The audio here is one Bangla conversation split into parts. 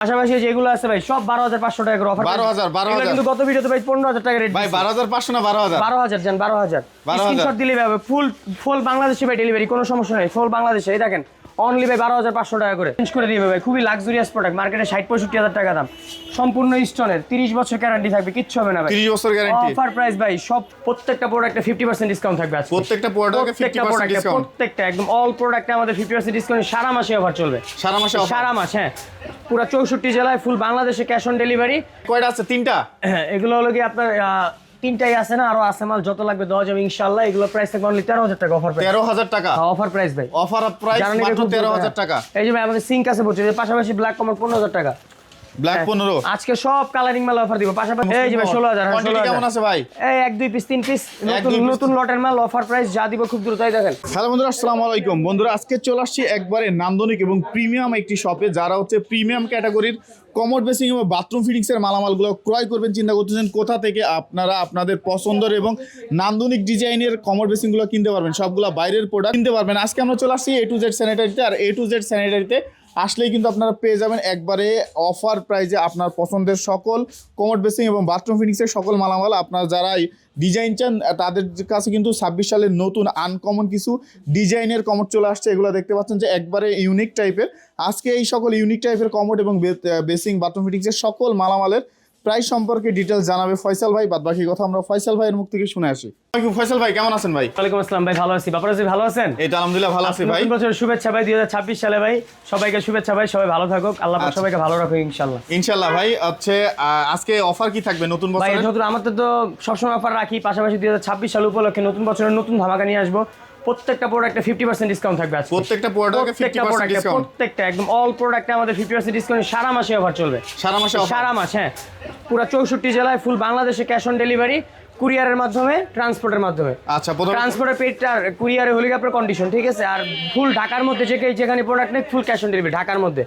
পাশাপাশি যেগুলো আছে ভাই সব 12,500 টাকা করে অফার। 12,000 কিন্তু গত ভিডিওতে ভাই 15,000 টাকা রেট ভাই 12,500 না 12,000? 12,000 জান 12,000 স্ক্রিনশট দিলে হবে ফুল বাংলাদেশে ভাই ডেলিভারি, কোনো সমস্যা নেই। ফুল বাংলাদেশে এই দেখেন অনলি ভাই 12,500 টাকা করে চেঞ্জ করে দিবে ভাই। খুবই লাক্সারিয়াস প্রোডাক্ট, মার্কেটে 60-65,000 টাকা দাম, সম্পূর্ণ স্টোনের, 30 বছর গ্যারান্টি থাকবে, কিচ্ছু হবে না ভাই। 30 বছর গ্যারান্টি, অফার প্রাইস ভাই। সব প্রত্যেকটা প্রোডাক্টে 50% ডিসকাউন্ট থাকবে আজকে। প্রত্যেকটা প্রোডাক্টে 50% ডিসকাউন্ট, প্রত্যেকটা একদম অল প্রোডাক্টে আমাদের 50% ডিসকাউন্ট সারা মাসে অফার চলবে। সারা মাসে অফার? সারা মাস, হ্যাঁ। পুরো 64 জেলায় ফুল বাংলাদেশে ক্যাশ অন ডেলিভারি। কয়টা আছে? 3টা। হ্যাঁ, এগুলো হলো কি আপনার 3টাই আছে না, আরো আছে মাল, যত লাগবে দেওয়া যাবে ইনশাআল্লাহ। এগুলো প্রাইস থাকবে অনলি 13,000 টাকা অফার প্রাইস। 13,000 টাকা অফার প্রাইস ভাই। অফার প্রাইস মাত্র 13,000 টাকা। এই যে ভাই আমাদের সিঙ্ক আছে বলছে, পাশাপাশি ব্ল্যাক কমন 15,000 টাকা। ব্ল্যাক 15 আজকে সব কালারিং মাল অফার দিব। পাশাপাশি এই যে ভাই 16,000। কোয়ান্টিটি কেমন আছে ভাই? এই 1 2 পিস 3 পিস নতুন লটের মাল অফার প্রাইস যা দিব খুব দ্রুতই দেখেন। হ্যালো বন্ধুরা, আসসালামু আলাইকুম। বন্ধুরা আজকে চলে আসছি একবারে নান্দনিক এবং প্রিমিয়াম একটি শপে, যারা হচ্ছে প্রিমিয়াম ক্যাটাগরির কমোড বেসিং এবং বাথরুম ফিটিংসের মালামালগুলো ক্রয় করবেন চিন্তা করতেছেন, কোথা থেকে আপনারা আপনাদের পছন্দের এবং নান্দনিক ডিজাইনের কমোড বেসিংগুলো কিনতে পারবেন, সবগুলো বাইরের প্রোডাক্ট কিনতে পারবেন। আজকে আমরা চলে আসছি A to Z স্যানিটারিতে। R A to Z স্যানিটারিতে আসলেই কিন্তু আপনারা পেয়ে যাবেন একবারে অফার প্রাইজে আপনার পছন্দের সকল কমোড বেসিং এবং বাথরুম ফিটিংসের সকল মালামাল। আপনারা যারাই ডিজাইন চান তাদের কাছে কিন্তু 26 সালের নতুন আনকমন কিছু ডিজাইনের কমোড চলে আসছে। এগুলো দেখতে পাচ্ছেন যে একবারে ইউনিক টাইপের। আজকে এই সকল ইউনিক টাইপের কমোড এবং বেসিং বাথরুম ফিটিংসের সকল মালামালের প্রাইস সম্পর্কে ডিটেলস জানাবে ফয়সাল ভাই। বাদ বাকি কথা আমরা ফয়সাল ভাইয়ের মুখ থেকে শুনে আসি। ফয়সাল ভাই কেমন আছেন ভাই? ওয়ালাইকুম আসসালাম ভাই, ভালো আছি। বাপার আছি, ভালো আছেন? এটা আলহামদুলিল্লাহ ভালো আছি ভাই। নতুন বছরের শুভেচ্ছা ভাই 2026 সালে ভাই। সবাইকে শুভেচ্ছা ভাই, সবাই ভালো থাকুক, আল্লাহ পাক সবাইকে ভালো রাখুক ইনশাআল্লাহ। ইনশাআল্লাহ ভাই। হচ্ছে আজকে অফার কি থাকবে নতুন বছরে? ভাই নতুন আমাদের তো সবসময় অফার রাখি, পাশাপাশি 2026 সাল উপলক্ষে নতুন বছরের নতুন ধামাকা নিয়ে আসবো। প্রত্যেকটা প্রোডাক্টে 50% ডিসকাউন্ট থাকবে আজকে। প্রত্যেকটা প্রোডাক্টে 50% ডিসকাউন্ট, প্রত্যেকটা একদম অল প্রোডাক্টে আমাদের 50% ডিসকাউন্ট সারা মাসে অফার চলবে। সারা মাসে অফার? সারা মাস, হ্যাঁ। পুরো 64 জেলায় ফুল বাংলাদেশে ক্যাশ অন ডেলিভারি, কুরিয়ারের মাধ্যমে, ট্রান্সপোর্টের মাধ্যমে। আচ্ছা, প্রথম ট্রান্সপোর্টের পেডটা কুরিয়ারে হলে আপনার কন্ডিশন, ঠিক আছে। আর ফুল ঢাকার মধ্যে যেখানে প্রোডাক্ট নেই ফুল ক্যাশ অন ডেলিভারি ঢাকার মধ্যে।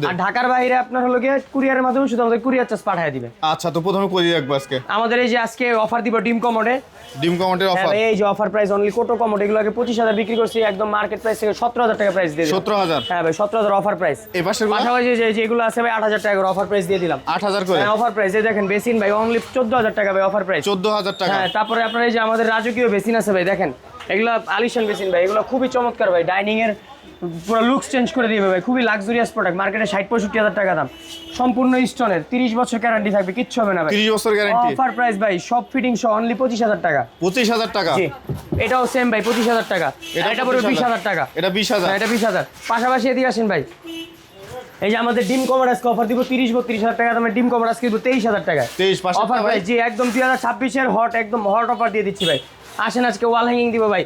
আর ঢাকার বাইরে আপনার হলো গিয়ে কুরিয়ারের মাধ্যমে শুধু আমাদের কুরিয়ার চার্জ পাঠিয়ে দিবে। আচ্ছা, তো প্রথমে কই রাখবো আজকে আমাদের এই যে আজকে অফার দিব ডিম কমোডের অফার। এই যে অফার প্রাইস অনলি কোটো কমোড, এগুলো আগে 25,000 বিক্রি করছি, একদম মার্কেট প্রাইস থেকে 17,000 টাকা প্রাইস দিয়ে দিলাম। 17,000? হ্যাঁ ভাই 17,000 অফার প্রাইস। এই পাশের পাশাপাশি যেগুলো আছে ভাই 8,000 টাকা করে অফার প্রাইস দিয়ে দিলাম। 8,000 করে অফার প্রাইস। এই দেখেন বেসিন ভাই অনলি 14,000 টাকা ভাই অফার প্রাইস। 14,000 টাকা? হ্যাঁ। তারপরে আপনার এই যে আমাদের রাজকীয় বেসিন আছে ভাই, দেখেন এগুলো আলিশান বেসিন ভাই, এগুলো খুবই চমৎকার ভাই, ডাইনিং এর পুরো লুকস চেঞ্জ করে দিবে ভাই। খুবই লাক্সারিয়াস প্রোডাক্ট, মার্কেটে 60-65,000 টাকা দাম, সম্পূর্ণ স্টোনের, 30 বছর গ্যারান্টি থাকবে, কিচ্ছু হবে না ভাই। 30 বছর গ্যারান্টি। অফার প্রাইস ভাই, সব ফিটিং সহ অনলি 25,000 টাকা। 25,000 টাকা? জি। এটাও সেম ভাই 25,000 টাকা। এটা পুরো 20,000 টাকা। এটা 20,000? এটা 20,000। পাশাপাশি এদিকে আসেন ভাই, এই যে আমাদের ডিম কভার আজকে অফার দিব 30-32,000 টাকা দামের ডিম কভার আজকে দিব 23,000 টাকা। 23 পাশে অফার ভাই। জি, একদম 2026 এর একদম হট অফার দিয়ে দিচ্ছি ভাই। আসেন আজকে ওয়াল হ্যাঙ্গিং দিব ভাই,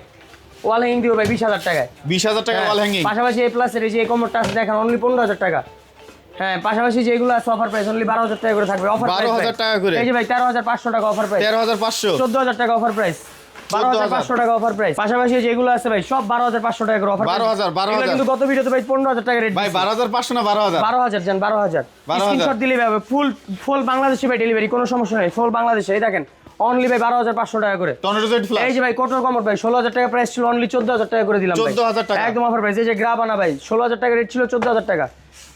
ওয়াল হ্যাঙ্গিং দিব ভাই 20,000 টাকায়। 20,000 টাকা ওয়াল হ্যাঙ্গিং? পাশাপাশি এই প্লাস এর এই যে কমোডটা আছে দেখেন অনলি 15,000 টাকা। হ্যাঁ। পাশাপাশি যেগুলো আছে অফার প্রাইস অনলি 12,000 টাকা করে থাকবে। অফার প্রাইস 12,000 টাকা করে? এই যে ভাই 13,500 টাকা অফার প্রাইস। 13,500? 14,000 টাকা অফার প্রাইস। 12,500 টাকা অফার প্রাইস। পাশাপাশি যেগুলো আছে ভাই সব 12,500 টাকা করে অফার। 12,000 কিন্তু গত ভিডিওতে ভাই 15,000 টাকা রেট ভাই। 12,500 না 12,000? 12,000 জান 12,000 স্ক্রিনশট দিলেই হবে। ফুল বাংলাদেশে ভাই ডেলিভারি, কোনো সমস্যা নেই। ফুল বাংলাদেশে এই দেখেন অনলি ভাই 12,500 টাকা করে। এই যে ভাই কোটর কমোড ভাই 16,000 টাকা প্রাইস ছিল, অনলি 14,000 টাকা করে দিলাম ভাই। 14,000 টাকা একদম অফার প্রাইস। এই যে গ্রাবানা ভাই 16,000 টাকা রেট ছিল, 14,000 টাকা।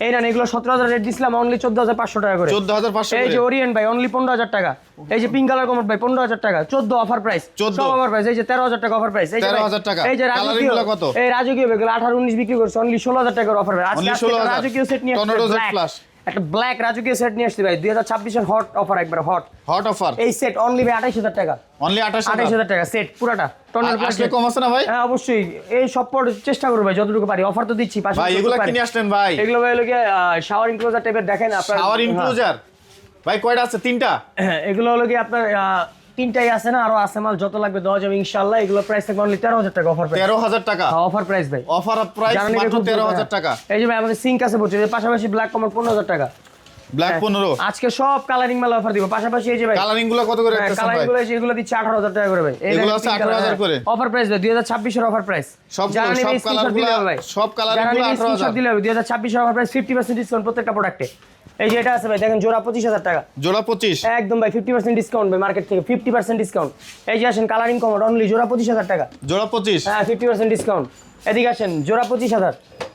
এই না এগুলো 17,000 রেট দিছিলাম, অনলি 14,500 টাকা করে। 14,500? এই যে ওরিয়েন্ট ভাই অনলি 15,000 টাকা। এই যে পিঙ্ক কালার কমোড ভাই 15,000 টাকা, 14 অফার প্রাইস। 14 offer price. এই যে 13,000 টাকা অফার প্রাইস। এই যে 13,000 টাকা। এই যে রাজকীয় কত? এই রাজকীয় এগুলো 18-19 বিক্রি করছে, অনলি 16,000 টাকার অফার প্রাইস। আজকে রাজকীয় সেট নিয়ে প্লাস একটা ব্ল্যাক রাজকীয় সেট নিয়ে আসছি ভাই 2026 এর হট অফার, একবার হট অফার। এই সেট অনলি ভাই 28,000 টাকা। অনলি 28,000 টাকা সেট পুরোটা। আসলে কম আছে না ভাই? হ্যাঁ অবশ্যই, এই সব পর চেষ্টা করব ভাই যতটুকু পারি। অফার তো দিচ্ছি ভাই। এগুলো কিনে আসলেন ভাই? এগুলো ভাই হলো গিয়ে শাওয়ার ইনক্লোজার টাইপের, দেখেন আপনার শাওয়ার ইনক্লোজার ভাই কয়টা আছে? 3টা? হ্যাঁ। এগুলো হলো গিয়ে আপনার 3টাই আছে না, আরো আছে মাল, যত লাগবে দেওয়া যাবে ইনশাআল্লাহ। এগুলো প্রাইস থাকবে অনলি 13,000 টাকা অফার প্রাইস। 13,000 টাকা অফার প্রাইস ভাই। অফার প্রাইস মাত্র 13,000 টাকা। এই যে ভাই আমাদের সিঙ্ক আছে বলছে, পাশাপাশি ব্ল্যাক কমন 15,000 টাকা। ব্ল্যাক 15? আজকে সব কালারিং মাল অফার দিব। পাশাপাশি এই যে ভাই কালারিং গুলো কত করে রাখতেছেন ভাই? কালারিং গুলো যেগুলো দিচ্ছি 18,000 টাকা করে ভাই। এগুলো আছে 18,000 করে অফার প্রাইস ভাই 2026 এর অফার প্রাইস। সব কালারগুলো সব কালারিং গুলো 18,000 দিলে হবে 2026 এর অফার প্রাইস 50% ডিসকাউন্ট প্রত্যেকটা প্রোডাক্টে। এই যে এটা আছে ভাই দেখেন জোড়া 25,000 টাকা, জোড়া 25, একদম ভাই 50% ডিসকাউন্ট ভাই মার্কেট থেকে 50% ডিসকাউন্ট। এই যে আসেন কালারিং কমোড অনলি জোড়া 25,000 টাকা, জোড়া 25, হ্যাঁ 50% ডিসকাউন্ট। এদিকে আসেন জোড়া 25,000,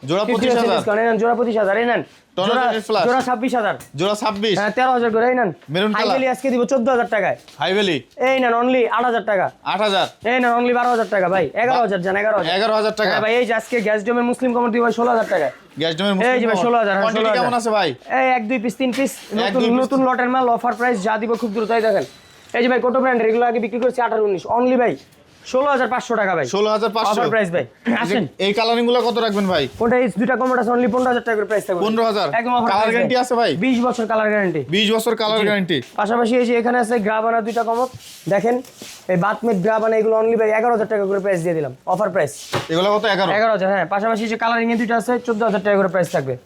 জোড়া 50% 25,000, ডিসকাউন্ট। এই নেন জোড়া 25,000, এই নেন জোড়া Tornado Flash, জোড়া 26,000, জোড়া 26, হ্যাঁ 13,000 করে। এই নেন Maroon color, হাইভেলি আজকে দিব 14,000 টাকায়। হাইভেলি এই নেন অনলি 8,000 টাকা, 8,000, এই নেন অনলি 12,000 টাকা ভাই, 11,000 জান 11,000 11,000 টাকা। হ্যাঁ ভাই এই যে আজকে গ্যাস ডোমের মুসলিম কমোড দিব 16,000 টাকায়। গ্যাস ডোমের এই যে ভাই 16,000, হ্যাঁ, কোয়ান্টিটি 16,000 কেমন আছে ভাই? এই 1-2 পিস 3 পিস নতুন 1-2 piece, নতুন লটের মাল অফার প্রাইস যা দিব খুব দ্রুতই দেখেন। এই যে ভাই কোটো ব্র্যান্ড এগুলো আগে বিক্রি করছি 18-19, অনলি ভাই 16,500 টাকা ভাই, 16,500 অফার প্রাইস ভাই। আসেন এই কালারিং গুলো কত রাখবেন ভাই? কোনটা এই দুইটা কমোড আছে অনলি 15,000 টাকা করে প্রাইস থাকবে। 15,000, একদম অফার কালার গ্যারান্টি আছে ভাই? 20 বছর কালার গ্যারান্টি, 20 বছর কালার গ্যারান্টি। পাশাপাশি এই যে এখানে আছে গ্রাবানা দুইটা কমোড দেখেন, এই বাথমেট গ্রাবানা এগুলো অনলি ভাই 11,000 টাকা করে প্রাইস দিয়ে দিলাম, অফার প্রাইস এগুলো কত? 11,000, হ্যাঁ। পাশাপাশি যে কালারিং এ দুইটা আছে 14,000 টাকা করে প্রাইস থাকবে।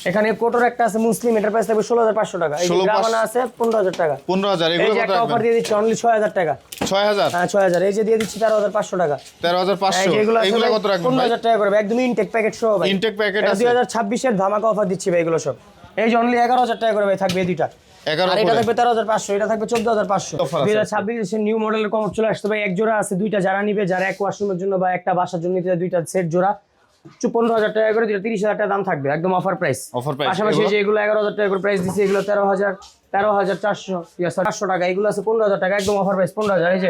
এখানে কোটোর একটা আছে মুসলিম, এটার প্রাইস থাকবে 16,500 টাকা। এই যে 16,500 গ্রাবানা আছে 15,000 টাকা। 15,000, এই এগুলো যে কত একটা অফার রাখবেন? দিয়ে দিচ্ছি অনলি 6,000 টাকা, 6,000, হ্যাঁ 6,000। এই যে দিয়ে দিচ্ছি 13,500 টাকা। এই 13,500, যে এগুলো আছে এগুলো ভাই কত রাখবেন ভাই? 15,000 টাকা করে একদম ইনটেক প্যাকেট সহ ভাই, ইনটেক প্যাকেট আছে 2026 এর ধামাকা অফার দিচ্ছি ভাই এগুলো সব। এই যে অনলি 11,000 টাকা করে ভাই থাকবে এই দুইটা, 11 আর এটা করে। থাকবে 13,500, এটা থাকবে 14,500। Offer আছে। 2026 এর নিউ মডেলের কমোড চলে আসছে ভাই, এক জোড়া আছে দুইটা, যারা নিবে যারা এক ওয়াশরুমের জন্য বা একটা বাসার জন্য নিতে চায় দুইটা সেট জোড়া 15,000 টাকা করে, দুইটা 30,000 টাকা দাম থাকবে একদম অফার প্রাইস। Offer price, পাশাপাশি এগুলো? যে এগুলো 11,000 টাকা করে প্রাইস দিচ্ছে, এগুলো 13,400 টাকা, এগুলো আছে 15,000 টাকা একদম অফার প্রাইস 15,000। এই যে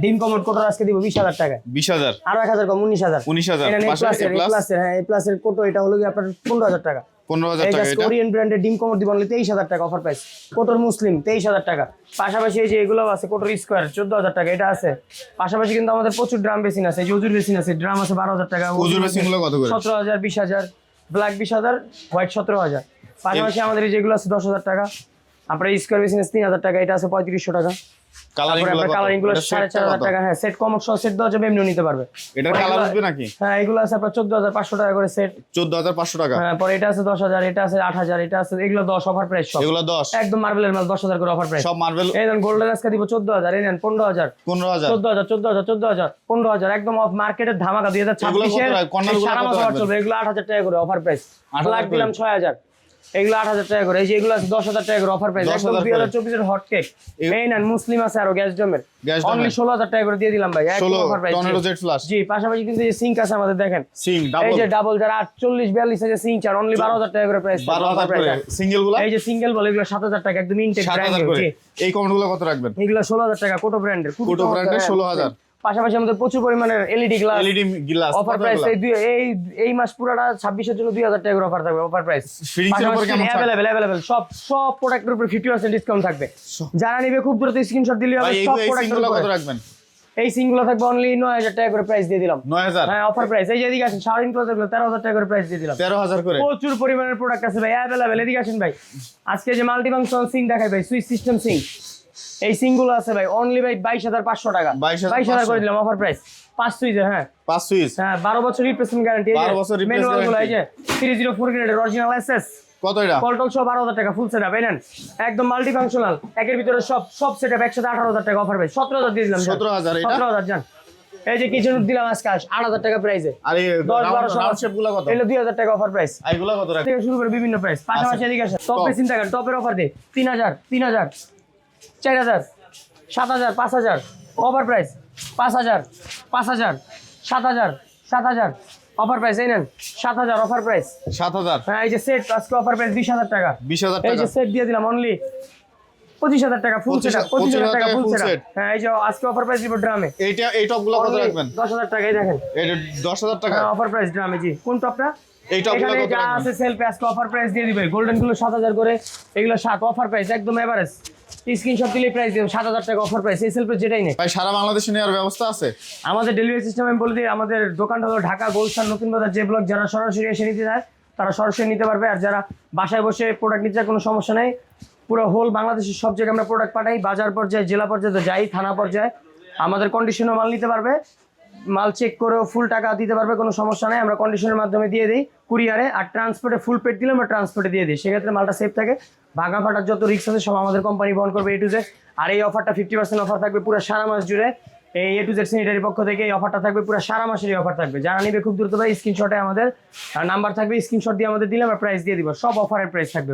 ডিম কমোড কোটোর আজকে দিব 20,000 টাকা, 20,000, আরো 1,000 কম 19,000। 19,000, এটা পাশে প্লাসের, A plus? প্লাসের, হ্যাঁ এই প্লাসের কোটো এটা হলো কি আপনার 15,000 টাকা। 15,000 এই টাকা যে এটা। কোরিয়ান ব্র্যান্ডের ডিম কমোড দিব অনলি 23,000 টাকা অফার প্রাইস, কোটোর মুসলিম 23,000 টাকা। পাশাপাশি এই যে এগুলো আছে কোটোর স্কোয়ার 14,000 টাকা, এটা আছে। পাশাপাশি কিন্তু আমাদের প্রচুর ড্রাম বেসিন আছে, এই যে উজুর বেসিন আছে, ড্রাম আছে 12,000 টাকা, উজুর বেসিন গুলো কত করে? 17,000, 20,000, ব্ল্যাক 20,000, হোয়াইট 17,000। পাশাপাশি আমাদের এই যেগুলো আছে 10,000 টাকা, আপনার স্কোয়ার বেসিন আছে 3,000 টাকা, এটা আছে 3500 টাকা। কালারিং গুলো কত? কালারিং গুলো এটা set টা 4,500 কত? টাকা, হ্যাঁ সেট কমোড সহ সেট দেওয়া যাবে, এমনিও নিতে পারবে। এটার কালার উঠবে নাকি? হ্যাঁ এগুলো আছে আপনার 14,500 টাকা করে সেট, 14,500 টাকা, হ্যাঁ পরে এটা আছে 10,000, এটা আছে 8,000, এটা আছে এগুলো 10 অফার প্রাইস সব, এগুলো 10, একদম মার্বেলের মাল 10,000 করে অফার প্রাইস। সব মার্বেল। এই দেন গোল্ডেন আজকে দিব 14,000, এই নেন 15,000, 15,000, 14,000, 14,000, 14,000, 15,000 একদম অফ মার্কেটের ধামাকা 2026 এর কর্নার গুলো সারা কত মাস অফার রাখবেন? চলবে। এগুলো 8,000 টাকা করে অফার প্রাইস, 8,000 ব্ল্যাক দিলাম 6,000, এগুলো 8,000 টাকা করে। এই যে এগুলো আছে 10,000 টাকা করে অফার প্রাইস, 10,000 একদম করে। 2024 এর হট কেক। এই নেন মুসলিম আছে আরো গ্যাস ডোমের গ্যাস ডোমের। অনলি 16,000 টাকা করে দিয়ে দিলাম ভাই, একদম 16, offer price. Tornado jet flush. জি পাশাপাশি কিন্তু এই সিঙ্ক আছে আমাদের দেখেন, সিং এই ডাবল, যে ডাবল যারা 48-42 সাইজের সিঙ্ক চার অনলি 12,000 টাকা করে প্রাইস, 12,000 করে। সিঙ্গেল গুলো এই যে সিঙ্গেল বল এগুলো 7,000 টাকা একদম ইনটেক 7,000 ব্র্যান্ড করে। জি, এই কমেন্ট গুলো কত রাখবেন? এগুলো 16,000 টাকা কোটো ব্র্যান্ডের, কোটো ব্র্যান্ডের 16,000। পাশাপাশি আমাদের প্রচুর পরিমাণের LED glass LED glass offer price, এই মাস পুরোটা 26 এর জন্য 2,000 টাকা করে অফার থাকবে অফার প্রাইস। ফিনিশিং এর উপর কেমন ছাড়? अवेलेबल সব প্রোডাক্টের উপর 50% ডিসকাউন্ট থাকবে, যারা নিবে খুব দ্রুত স্ক্রিনশট দিলে হবে। ভাই সব এই প্রোডাক্টের সিঙ্গুলো কত উপর রাখবেন? এই সিঙ্গুলো থাকবে অনলি 9,000 টাকা করে প্রাইস দিয়ে দিলাম, 9,000, হ্যাঁ অফার প্রাইস। এই যে এদিকে আসেন শাওয়ারিং ক্লোজার গুলো 13,000 টাকা করে প্রাইস দিয়ে দিলাম, 13,000 করে। প্রচুর পরিমাণের প্রোডাক্ট আছে ভাই अवेलेबल। এদিকে আসেন ভাই, আজকে যে মাল্টিফাংশনাল সিঙ্ক দেখাই ভাই, সুইচ সিস্টেম সিঙ্ক, এই সিঙ্কগুলো আছে ভাই অনলি ভাই 22,500 টাকা, 22,000 করে দিলাম অফার প্রাইস। 5 সুইচের, হ্যাঁ 5 সুইচ, হ্যাঁ 12 বছর রিপ্লেসমেন্ট গ্যারান্টি, 12 বছর replacement ম্যানুয়াল গুলো এই guarantee। যে 304 গ্রেডের অরিজিনাল এসএস কত এটা? কলটল সহ 12,000 টাকা ফুল সেটআপ, এই নেন একদম মাল্টিফাংশনাল, একের ভিতরে সব সেটআপ একসাথে 18,000 টাকা অফার প্রাইস, 17,000 দিয়ে দিলাম, 17,000 এটা? 17,000 জান। এই যে কিচেন দিলাম আজকে 8,000 টাকা প্রাইসে, আর এই 10-12 রাউন্ড শেপ গুলো কত? এগুলো 2,000 টাকা অফার প্রাইস, এইগুলো কত রাখবেন? থেকে শুরু করে বিভিন্ন প্রাইস। পাশাপাশি এদিকে আসেন টপ top। বেসিন দেখেন, টপের অফার দে 3,000, 3,000, 4,000, 7,000, 5,000 অফার প্রাইস, 5,000, 5,000, 7,000, 7,000 অফার প্রাইস, এই নেন 7,000 অফার প্রাইস। 7,000, হ্যাঁ এই যে সেট আজকে অফার প্রাইস 20,000 টাকা, 20,000 এই টাকা। যে সেট দিয়ে দিলাম অনলি 25,000 টাকা ফুল সেট, 25,000 টাকা ফুল full সেট। set। হ্যাঁ এই যে আজকে অফার প্রাইস দিব ড্রামে, এইটা এই টপ গুলো কত রাখবেন? 10,000 টাকা, এই দেখেন এটা 10,000 টাকা। হ্যাঁ অফার প্রাইস ড্রামে জি। কোন টপটা? এই টপ গুলো এখানে কত যা রাখবেন? আছে সেল প্যাস অফার প্রাইস দিয়ে দিবে, গোল্ডেন গুলো 7,000 করে, এগুলো 7 অফার প্রাইস একদম এভারেজ, স্ক্রিনশট দিলে প্রাইস দিও 7,000 টাকা অফার প্রাইস, এই সেল প্রাইস যেটাই নেই। ভাই সারা বাংলাদেশে নেওয়ার ব্যবস্থা আছে? আমাদের ডেলিভারি সিস্টেম আমি বলে দিই, আমাদের দোকানটা হলো ঢাকা গুলশান নতুন বাজার যে ব্লক, যারা সরাসরি এসে নিতে চায় তারা সরাসরি নিতে পারবে, আর যারা বাসায় বসে প্রোডাক্ট নিতে চায় কোনো সমস্যা নেই। পুরো হোল বাংলাদেশের সব জায়গায় আমরা প্রোডাক্ট পাঠাই, বাজার পর্যায়ে, জেলা পর্যায়ে যাই, থানা পর্যায়ে আমাদের কন্ডিশনও মাল নিতে পারবে, মাল চেক করেও ফুল টাকা দিতে পারবে, কোনো সমস্যা নেই। আমরা কন্ডিশনের মাধ্যমে দিয়ে দিই কুরিয়ারে, আর ট্রান্সপোর্টে ফুল পেড দিলে আমরা ট্রান্সপোর্টে দিয়ে দিই, সেক্ষেত্রে মালটা সেফ থাকে। ভাঙা ফাটার যত রিস্ক আছে সব আমাদের কোম্পানি বহন করবে A to Z। আর এই অফারটা 50% অফার থাকবে পুরো সারা মাস জুড়ে, এই A to Z স্যানিটারি পক্ষ থেকে এই অফারটা থাকবে পুরো সারা মাসের এই অফার থাকবে। যারা নিবে খুব দ্রুত ভাই স্ক্রিনশটে আমাদের নাম্বার থাকবে, স্ক্রিনশট দিয়ে আমাদের দিলে আমরা প্রাইস দিয়ে দিব, সব অফারের প্রাইস থাকবে।